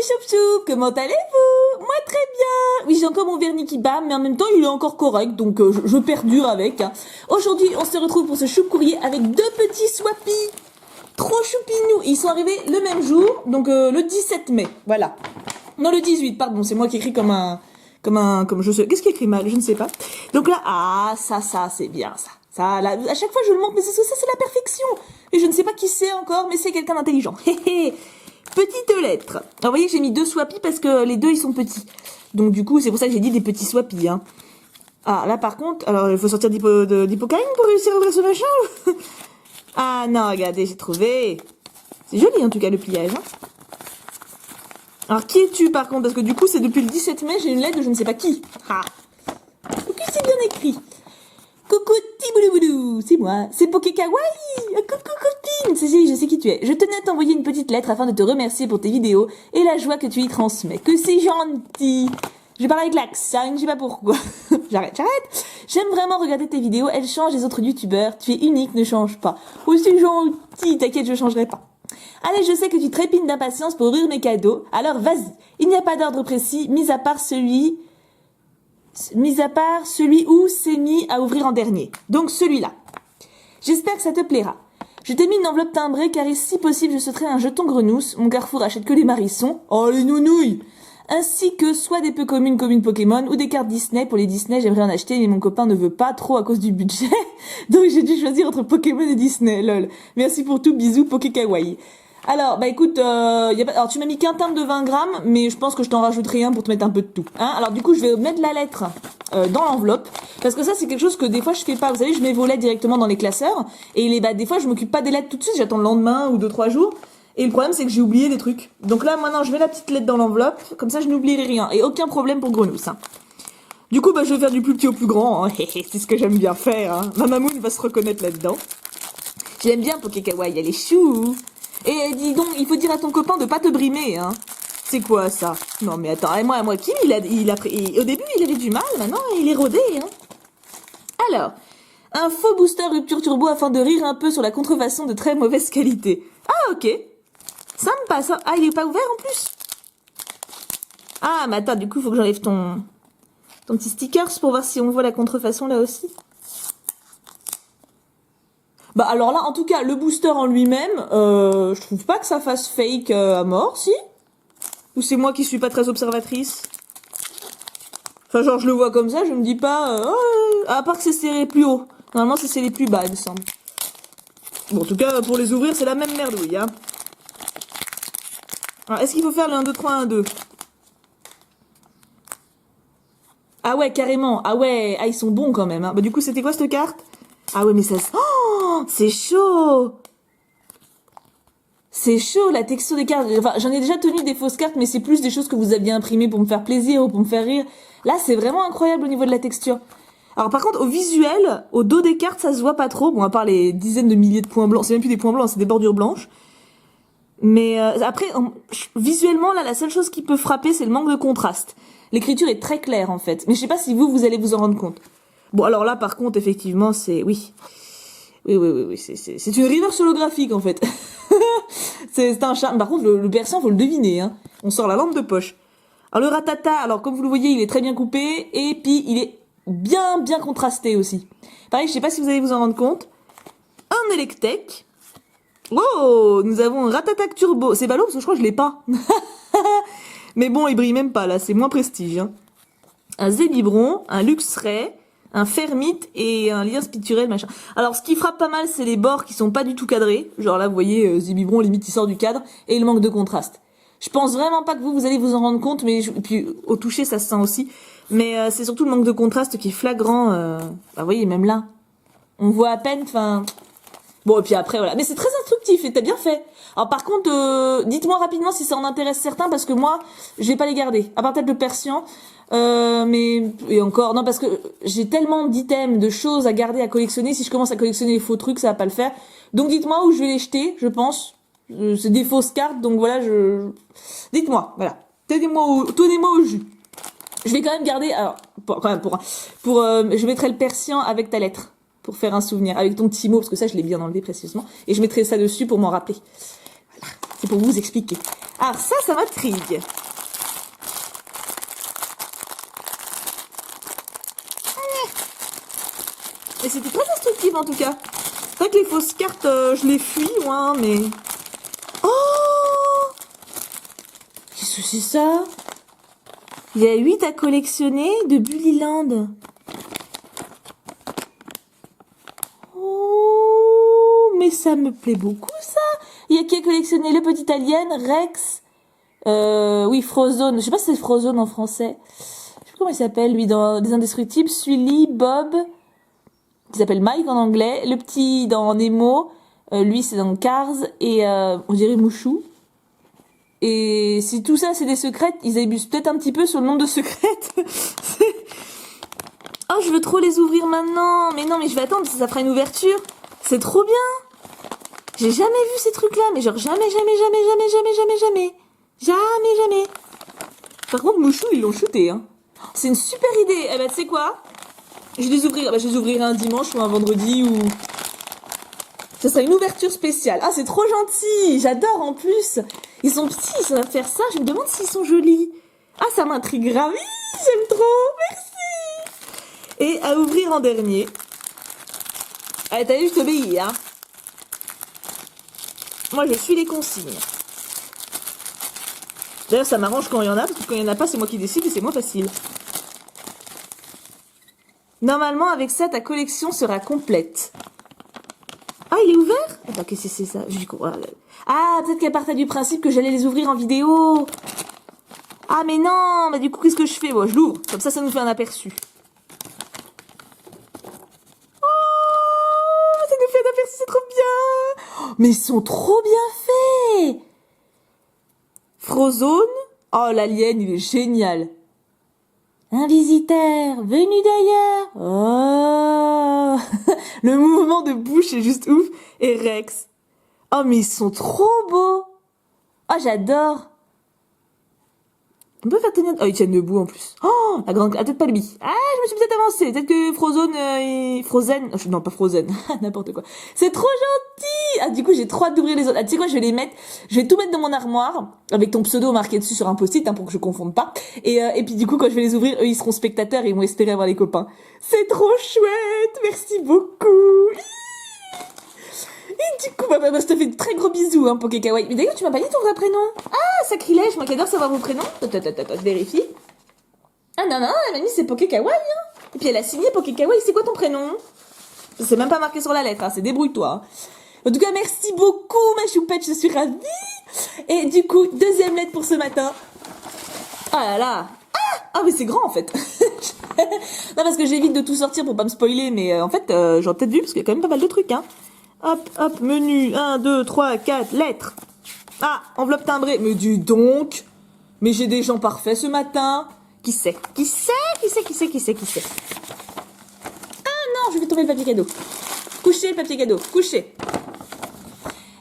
mes choup-choup, comment allez-vous? Moi très bien. Oui, j'ai encore mon vernis qui bat, mais en même temps il est encore correct, donc je perdure avec. Hein. Aujourd'hui, on se retrouve pour ce choup courrier avec deux petits swappies. Trop choupinous. Ils sont arrivés le même jour, donc le 17 mai, voilà. Non, le 18, pardon, c'est moi qui écris comme je sais. Qu'est-ce qui écrit mal? Je ne sais pas. Donc là, ça, c'est bien, ça. Ça, là, à chaque fois je le montre, mais ça, c'est la perfection. Et je ne sais pas qui c'est encore, mais c'est quelqu'un d'intelligent. Petite lettre. Alors, vous voyez, j'ai mis deux swappies parce que les deux, ils sont petits. Donc, du coup, c'est pour ça que j'ai dit des petits swappies, hein. Ah, là, par contre, alors, il faut sortir d'Hippocaïne pour réussir à ouvrir ce machin. Ah, non, regardez, j'ai trouvé. C'est joli, en tout cas, le pliage, hein. Alors, qui es-tu, par contre? Parce que, du coup, c'est depuis le 17 mai, j'ai une lettre de je ne sais pas qui. Ah. Ok, c'est bien écrit. Coucou Tiboulouboulou, c'est moi, c'est Pokékawaii. Coucou copine, Cécile, je sais qui tu es. Je tenais à t'envoyer une petite lettre afin de te remercier pour tes vidéos et la joie que tu y transmets. Que c'est gentil. Je parle avec l'accent, je sais pas pourquoi. J'arrête. J'aime vraiment regarder tes vidéos, elles changent les autres youtubeurs. Tu es unique, ne change pas. Oh, c'est gentil, t'inquiète, je changerai pas. Allez, je sais que tu trépines d'impatience pour ouvrir mes cadeaux, alors vas-y. Il n'y a pas d'ordre précis, mis à part celui où c'est mis à ouvrir en dernier. Donc celui-là. J'espère que ça te plaira. Je t'ai mis une enveloppe timbrée car si possible je souhaiterais un jeton grenousse. Mon Carrefour achète que les marissons. Oh les nounouilles. Ainsi que soit des peu communes Pokémon ou des cartes Disney. Pour les Disney j'aimerais en acheter mais mon copain ne veut pas trop à cause du budget. Donc j'ai dû choisir entre Pokémon et Disney. Lol. Merci pour tout. Bisous Pokékawaii. Alors, bah écoute, alors tu m'as mis qu'un timbre de 20 grammes, mais je pense que je t'en rajouterai un pour te mettre un peu de tout. Hein, alors du coup, je vais mettre la lettre dans l'enveloppe, parce que ça c'est quelque chose que des fois je fais pas. Vous savez, je mets vos lettres directement dans les classeurs, et des fois je m'occupe pas des lettres tout de suite, j'attends le lendemain ou 2-3 jours. Et le problème c'est que j'ai oublié des trucs. Donc là maintenant je mets la petite lettre dans l'enveloppe, comme ça je n'oublierai rien, et aucun problème pour Grenousse. Hein. Du coup, bah je vais faire du plus petit au plus grand, hein. C'est ce que j'aime bien faire. Hein. Ma mamoune va se reconnaître là-dedans. J'aime bien Pokékawaii, elle est chou. Et dis donc, il faut dire à ton copain de pas te brimer, hein. C'est quoi ça? Non mais attends, et moi, Kim, au début il avait du mal, maintenant il est rodé, hein. Alors, un faux booster rupture turbo afin de rire un peu sur la contrefaçon de très mauvaise qualité. Ah ok, ça me passe. Hein. Ah il est pas ouvert en plus. Ah mais attends, du coup il faut que j'enlève ton petit stickers pour voir si on voit la contrefaçon là aussi. Bah alors là, en tout cas, le booster en lui-même, je trouve pas que ça fasse fake à mort, si? Ou c'est moi qui suis pas très observatrice? Enfin, genre, je le vois comme ça, je me dis pas... à part que c'est serré plus haut. Normalement, c'est serré plus bas, il me semble. Bon, en tout cas, pour les ouvrir, c'est la même merdouille, hein. Alors, est-ce qu'il faut faire le 1, 2, 3, 1, 2? Ah ouais, carrément. Ah ouais, ils sont bons quand même, hein. Bah du coup, c'était quoi cette carte? Ah ouais, mais ça... Oh, c'est chaud. C'est chaud, la texture des cartes. Enfin, j'en ai déjà tenu des fausses cartes, mais c'est plus des choses que vous aviez imprimées pour me faire plaisir ou pour me faire rire. Là, c'est vraiment incroyable au niveau de la texture. Alors par contre, au visuel, au dos des cartes, ça se voit pas trop. Bon, à part les dizaines de milliers de points blancs. C'est même plus des points blancs, c'est des bordures blanches. Mais après, visuellement, là, la seule chose qui peut frapper, c'est le manque de contraste. L'écriture est très claire, en fait. Mais je sais pas si vous allez vous en rendre compte. Bon, alors là, par contre, effectivement, c'est... Oui, c'est une reverse holographique, en fait. c'est un charme. Par contre, le persan, faut le deviner, hein. On sort la lampe de poche. Alors, le ratata, alors, comme vous le voyez, il est très bien coupé, et puis, il est bien contrasté aussi. Pareil, je sais pas si vous allez vous en rendre compte. Un Electek. Oh, nous avons un Ratatac Turbo. C'est ballot, parce que je crois que je l'ai pas. Mais bon, il brille même pas, là. C'est moins prestige, hein. Un Zélibron, un Luxray, un Fermite et un lien spirituel, machin. Alors, ce qui frappe pas mal, c'est les bords qui sont pas du tout cadrés. Genre là, vous voyez, Zébibron, limite, il sort du cadre. Et le manque de contraste. Je pense vraiment pas que vous allez vous en rendre compte, mais et puis au toucher, ça se sent aussi. Mais c'est surtout le manque de contraste qui est flagrant. Bah, vous voyez, même là. On voit à peine, enfin... Bon, et puis après, voilà. Mais c'est très instructif, et t'as bien fait. Alors par contre, dites-moi rapidement si ça en intéresse certains, parce que moi, je vais pas les garder. À part peut-être le Persian. Et encore, non, parce que j'ai tellement d'items, de choses à garder, à collectionner. Si je commence à collectionner les faux trucs, ça va pas le faire. Donc dites-moi où je vais les jeter, je pense. C'est des fausses cartes, donc voilà, dites-moi, voilà. Tenez-moi au jus. Je vais quand même garder, alors, je mettrai le Persian avec ta lettre. Pour faire un souvenir, avec ton petit mot, parce que ça, je l'ai bien enlevé précisément. Et je mettrai ça dessus pour m'en rappeler. Voilà, c'est pour vous expliquer. Alors ça m'intrigue. Et c'était très instructif en tout cas. C'est vrai que les fausses cartes, je les fuis, moi, mais... Oh! Qu'est-ce que c'est ça? Il y a 8 à collectionner de Bullyland. Oh, mais ça me plaît beaucoup, ça. Il y a qui a collectionné le petit alien, Rex. Oui, Frozone. Je sais pas si c'est Frozone en français. Je sais pas comment il s'appelle, lui, dans Les Indestructibles. Sully, Bob, qui s'appelle Mike en anglais. Le petit dans Nemo. Lui, c'est dans Cars. Et on dirait Mouchou. Et si tout ça, c'est des secrètes, ils abusent peut-être un petit peu sur le nombre de secrètes. Oh, je veux trop les ouvrir maintenant. Mais non, mais je vais attendre, ça fera une ouverture. C'est trop bien. J'ai jamais vu ces trucs-là, mais genre jamais. Jamais. Par contre, Mouchou, ils l'ont shooté, hein. C'est une super idée. Eh ben, tu sais quoi? Je vais les ouvrir. Je les ouvrirai un dimanche ou un vendredi ou... Ça sera une ouverture spéciale. Ah, c'est trop gentil. J'adore en plus. Ils sont petits, ça va faire ça. Je me demande s'ils sont jolis. Ah, ça m'intrigue grave. J'aime trop. Merci. Et à ouvrir en dernier. Allez, t'as vu, je t'obéis, hein. Moi, je suis les consignes. D'ailleurs, ça m'arrange quand il y en a, parce que quand il n'y en a pas, c'est moi qui décide et c'est moins facile. Normalement, avec ça, ta collection sera complète. Ah, il est ouvert? Attends, qu'est-ce que c'est ça? Ah, peut-être qu'elle partait du principe que j'allais les ouvrir en vidéo. Ah, mais non. Bah, du coup, qu'est-ce que je fais? Bon, je l'ouvre. Comme ça nous fait un aperçu. Oh, ça nous fait un aperçu, c'est trop bien. Oh, mais ils sont trop bien faits. Frozone. Oh, l'alien, il est génial. Un visiteur venu d'ailleurs. Oh. Le mouvement de bouche est juste ouf. Et Rex. Oh, mais ils sont trop beaux. Oh, j'adore. On peut faire tenir... Oh, ils tiennent debout en plus. Oh, la grande... Ah, peut-être pas lui. Ah, je me suis peut-être avancée. Peut-être que Frozone et... Frozen... Non, pas Frozen. N'importe quoi. C'est trop gentil. Ah, du coup, j'ai trop hâte d'ouvrir les autres. Ah, tu sais quoi, je vais les mettre... Je vais tout mettre dans mon armoire. Avec ton pseudo marqué dessus sur un post-it, hein, pour que je confonde pas. Et puis, du coup, quand je vais les ouvrir, eux, ils seront spectateurs et ils vont espérer avoir les copains. C'est trop chouette. Merci beaucoup. Et du coup, je te fais de très gros bisous, hein, Pokékawaii. Mais d'ailleurs, tu m'as pas dit ton vrai prénom? Ah, sacrilège, moi qui adore savoir vos prénoms. Attends, je vérifie. Ah non, elle m'a mis c'est Pokékawaii, hein. Et puis elle a signé Pokékawaii, c'est quoi ton prénom? C'est même pas marqué sur la lettre, hein, c'est débrouille-toi. En tout cas, merci beaucoup, ma choupette, je suis ravie. Et du coup, deuxième lettre pour ce matin. Oh là là. Ah, mais c'est grand en fait. Non, parce que j'évite de tout sortir pour pas me spoiler, mais en fait, j'aurais peut-être vu, parce qu'il y a quand même pas mal de trucs, hein. Hop, menu, 1, 2, 3, 4, lettres. Ah, enveloppe timbrée. Mais dis donc. Mais j'ai des gens parfaits ce matin. Qui c'est? Ah non, je vais tomber le papier cadeau. Couchez le papier cadeau, couchez.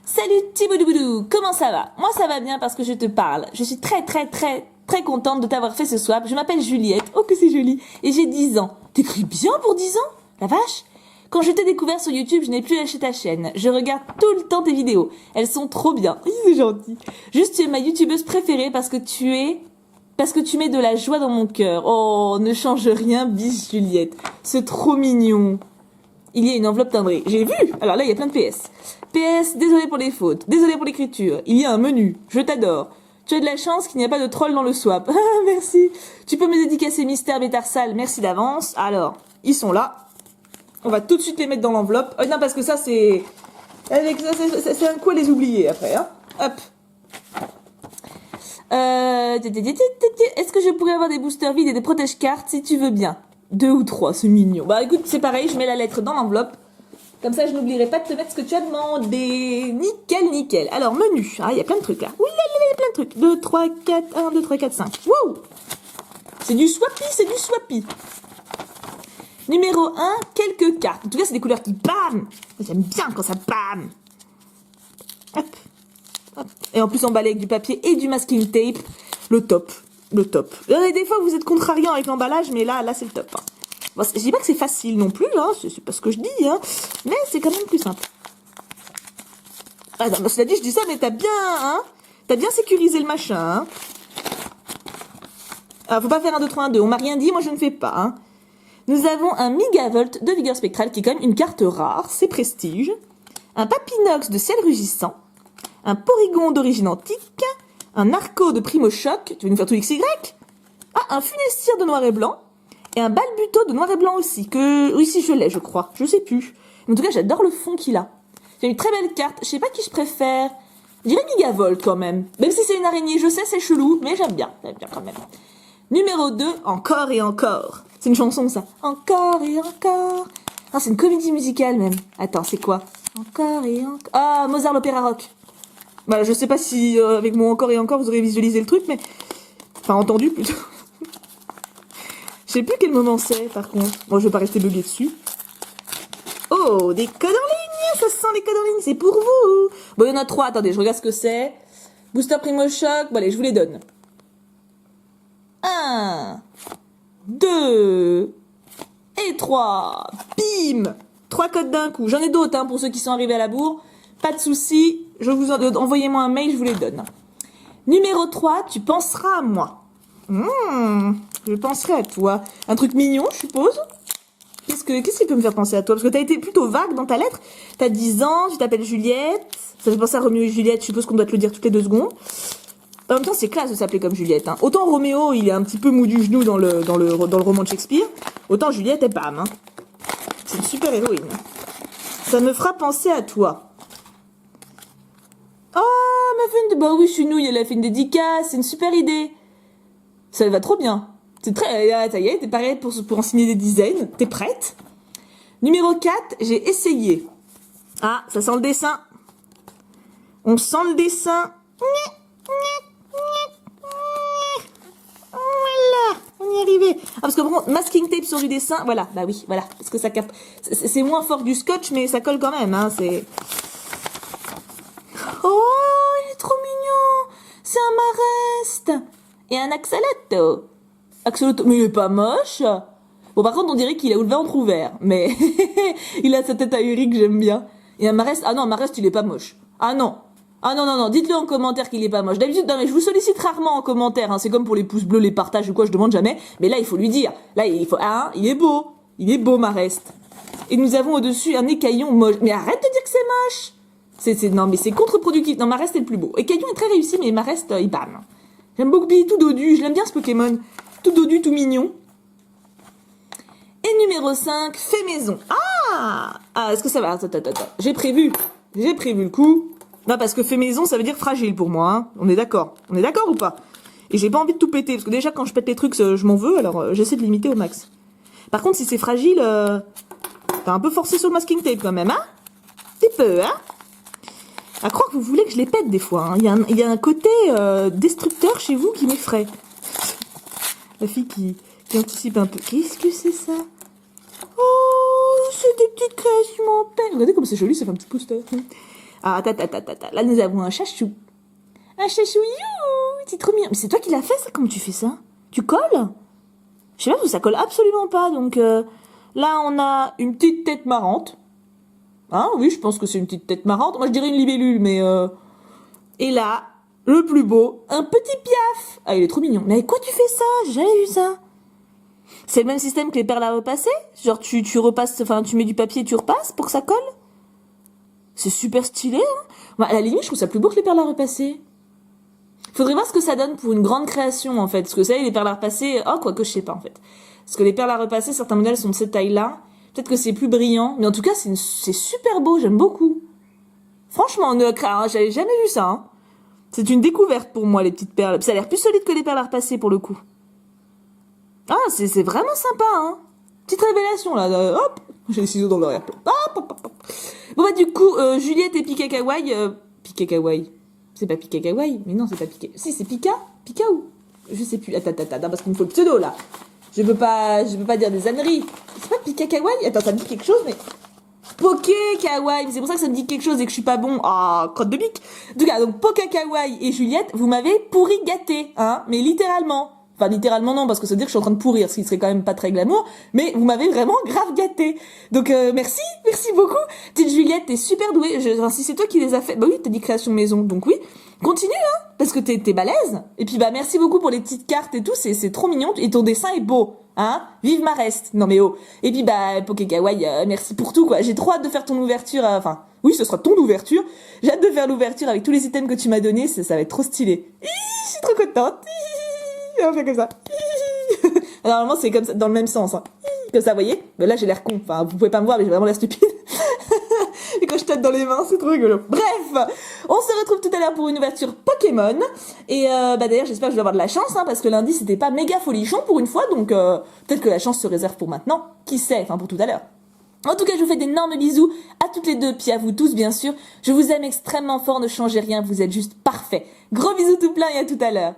Salut Tiboudoubou, comment ça va? Moi ça va bien parce que je te parle. Je suis très contente de t'avoir fait ce swap. Je m'appelle Juliette. Oh que c'est joli. Et j'ai 10 ans. T'écris bien pour 10 ans? La vache. Quand je t'ai découvert sur YouTube, je n'ai plus lâché ta chaîne. Je regarde tout le temps tes vidéos. Elles sont trop bien. C'est gentil. Juste, tu es ma youtubeuse préférée parce que tu mets de la joie dans mon cœur. Oh, ne change rien, bis Juliette. C'est trop mignon. Il y a une enveloppe timbrée. J'ai vu. Alors là, il y a plein de PS. PS, désolé pour les fautes. Désolé pour l'écriture. Il y a un menu. Je t'adore. Tu as de la chance qu'il n'y a pas de troll dans le swap. Ah, merci. Tu peux me dédicacer Mystère Bétarsal. Merci d'avance. Alors, ils sont là. On va tout de suite les mettre dans l'enveloppe. Oh non, parce que ça, c'est... C'est un coup à les oublier après, hein. Hop. Est-ce que je pourrais avoir des boosters vides et des protège-cartes si tu veux bien? 2 ou 3, c'est mignon. Bah écoute, c'est pareil, je mets la lettre dans l'enveloppe. Comme ça, je n'oublierai pas de te mettre ce que tu as demandé. Nickel. Alors, menu. Ah, il y a plein de trucs là. Oui, il y a plein de trucs. 2, 3, 4, 1, 2, 3, 4, 5. Wow. C'est du swappy. Numéro 1, quelques cartes. En tout cas, c'est des couleurs qui bam. J'aime bien quand ça bam. Hop. Et en plus, emballé avec du papier et du masking tape. Le top. Et des fois, vous êtes contrariant avec l'emballage, mais là, c'est le top. Hein. Bon, je dis pas que c'est facile non plus, hein. C'est pas ce que je dis, hein. Mais c'est quand même plus simple. Ah, non, cela dit, je dis ça, mais t'as bien, hein. T'as bien sécurisé le machin, hein. Ah, faut pas faire un 2, 3, 1, 2. On m'a rien dit, moi je ne fais pas, hein. Nous avons un Mégavolt de vigueur spectrale qui est quand même une carte rare, c'est prestige. Un Papinox de ciel rugissant. Un Porygon d'origine antique. Un Arco de Primo Choc. Tu veux nous faire tout XY? Ah, un Funessire de noir et blanc. Et un Balbuto de noir et blanc aussi. Que, oui, si je l'ai, je crois. Je sais plus. Mais en tout cas, j'adore le fond qu'il a. C'est une très belle carte. Je sais pas qui je préfère. Je dirais Mégavolt quand même. Même si c'est une araignée, je sais, c'est chelou, mais j'aime bien. J'aime bien quand même. Numéro 2, encore et encore. C'est une chanson, ça. Encore et encore. Ah, c'est une comédie musicale, même. Attends, c'est quoi? Encore et encore. Ah, Mozart, l'opéra rock. Bah, je sais pas si, avec mon encore et encore, vous aurez visualisé le truc, mais... Enfin, entendu, plutôt. Je sais plus quel moment c'est, par contre. Bon, je vais pas rester bugué dessus. Oh, des codes en ligne. Ça sent les codes en ligne, c'est pour vous. Bon, il y en a 3. Attendez, je regarde ce que c'est. Booster Primo Choc. Bon, allez, je vous les donne. 1, 2 et 3. Bim! 3 codes d'un coup. J'en ai d'autres, hein, pour ceux qui sont arrivés à la bourre. Pas de soucis. Envoyez-moi un mail, je vous les donne. Numéro 3, tu penseras à moi. Je penserai à toi. Un truc mignon, je suppose. Qu'est-ce qui peut me faire penser à toi? Parce que t'as été plutôt vague dans ta lettre. T'as 10 ans, tu t'appelles Juliette. Ça fait penser à Roméo et Juliette, je suppose qu'on doit te le dire toutes les 2 secondes. En même temps, c'est classe de s'appeler comme Juliette, hein. Autant Roméo, il est un petit peu mou du genou dans le roman de Shakespeare. Autant Juliette est bam, hein. C'est une super héroïne. Ça me fera penser à toi. Oh, ma fait une... Bah oui, Chounou, elle a fait une dédicace, c'est une super idée. Ça va trop bien. C'est très... Ça y est, t'es prête pour en signer des dizaines. T'es prête? Numéro 4, j'ai essayé. Ah, ça sent le dessin. On sent le dessin. Voilà, on y est arrivé. Ah, parce que bon, masking tape sur du dessin, voilà, bah oui, voilà. Parce que ça capte... C'est moins fort que du scotch, mais ça colle quand même, hein, c'est... Oh, il est trop mignon. C'est un Marest. Et un Axolotl. Axolotl, mais il est pas moche. Bon, par contre, on dirait qu'il a eu le ventre ouvert. Mais il a sa tête ahuri que j'aime bien. Et un Marest, ah non, un Marest, il est pas moche. Ah non. Ah non, non, non, dites-le en commentaire qu'il est pas moche. D'habitude, non, mais je vous sollicite rarement en commentaire, hein. C'est comme pour les pouces bleus, les partages ou quoi, je demande jamais. Mais là, il faut lui dire. Là, il faut, ah, il est beau. Il est beau, Marest. Et nous avons au-dessus un écaillon moche. Mais arrête de dire que c'est moche. Non, mais c'est contre-productif. Non, Marest est le plus beau. Écaillon est très réussi, mais Marest, il bam. J'aime beaucoup, il est tout dodu. Je l'aime bien, ce Pokémon. Tout dodu, tout mignon. Et numéro 5, fait maison. Ah, est-ce que ça va? Attends. J'ai prévu le coup. Non, parce que fait maison, ça veut dire fragile pour moi, hein. On est d'accord ou pas? Et j'ai pas envie de tout péter, parce que déjà, quand je pète les trucs, je m'en veux, alors j'essaie de limiter au max. Par contre, si c'est fragile, t'as un peu forcé sur le masking tape quand même, hein? Un petit peu, hein? À croire que vous voulez que je les pète des fois, hein. Il y a un côté destructeur chez vous qui m'effraie. La fille qui anticipe un peu. Qu'est-ce que c'est ça? Oh, c'est des petites créations en peine. Regardez comme c'est joli, ça fait un petit poster. Ah, là, nous avons un chachou. Un chachou, you! C'est trop mignon. Mais c'est toi qui l'as fait, ça? Comment tu fais ça? Tu colles? Je sais pas, ça colle absolument pas. Donc, là, on a une petite tête marrante. Hein, oui, je pense que c'est une petite tête marrante. Moi, je dirais une libellule, mais... Et là, le plus beau, un petit piaf. Ah, il est trop mignon. Mais avec quoi tu fais ça? J'ai jamais vu ça. C'est le même système que les perles à repasser? Genre, tu repasses... Enfin, tu mets du papier et tu repasses pour que ça colle? C'est super stylé, hein. Bah, à la limite, je trouve ça plus beau que les perles à repasser. Faudrait voir ce que ça donne pour une grande création, en fait. Parce que ça, les perles à repasser... Oh, quoi que je sais pas, en fait. Parce que les perles à repasser, certains modèles sont de cette taille-là. Peut-être que c'est plus brillant. Mais en tout cas, c'est super beau. J'aime beaucoup. Franchement, j'avais jamais vu ça, hein. C'est une découverte pour moi, les petites perles. Ça a l'air plus solide que les perles à repasser, pour le coup. Ah, c'est vraiment sympa, hein. Petite révélation, là. Hop, j'ai les ciseaux dans l'arrière-plan. Hop. Bon, bah, du coup, Juliette et Pika Kawaii... Pika Kawaii. C'est pas Pika Kawaii. Mais non, c'est pas Pika... Si, c'est Pika ou... Je sais plus. Attends, parce qu'il me faut le pseudo, là. Je peux pas dire des âneries. C'est pas Pika Kawaii? Attends, ça me dit quelque chose, mais... Poké Kawaii, c'est pour ça que ça me dit quelque chose et que je suis pas bon. Ah, crotte de bique. En tout cas, donc Poké Kawaii et Juliette, vous m'avez pourri gâté, hein, mais littéralement. Enfin, littéralement non, parce que ça veut dire que je suis en train de pourrir, ce qui serait quand même pas très glamour, mais vous m'avez vraiment grave gâté. Donc, merci beaucoup. Petite Juliette, t'es super douée. Enfin, si c'est toi qui les as fait, bah oui, t'as dit création maison, donc oui. Continue, hein. parce que t'es balèze. Et puis bah merci beaucoup pour les petites cartes et tout, c'est trop mignon. Et ton dessin est beau, hein. Vive ma reste. Non mais oh. Et puis bah Pokékawaii, merci pour tout quoi. J'ai trop hâte de faire ton ouverture. Enfin, oui, ce sera ton ouverture. J'ai hâte de faire l'ouverture avec tous les items que tu m'as donnés. Ça va être trop stylé. Je suis trop contente. On va faire comme ça. Normalement c'est comme ça, dans le même sens. Hein. Comme ça, vous voyez. Mais là j'ai l'air con. Enfin, vous pouvez pas me voir, mais j'ai vraiment l'air stupide. Et quand je tape dans les mains, c'est trop rigolo. Bref, on se retrouve tout à l'heure pour une ouverture Pokémon. Et d'ailleurs, j'espère que je vais avoir de la chance, hein, parce que lundi, c'était pas méga folichon pour une fois, donc peut-être que la chance se réserve pour maintenant. Qui sait, enfin pour tout à l'heure. En tout cas, je vous fais d'énormes bisous à toutes les deux, puis à vous tous, bien sûr. Je vous aime extrêmement fort, ne changez rien, vous êtes juste parfaits. Gros bisous tout plein et à tout à l'heure.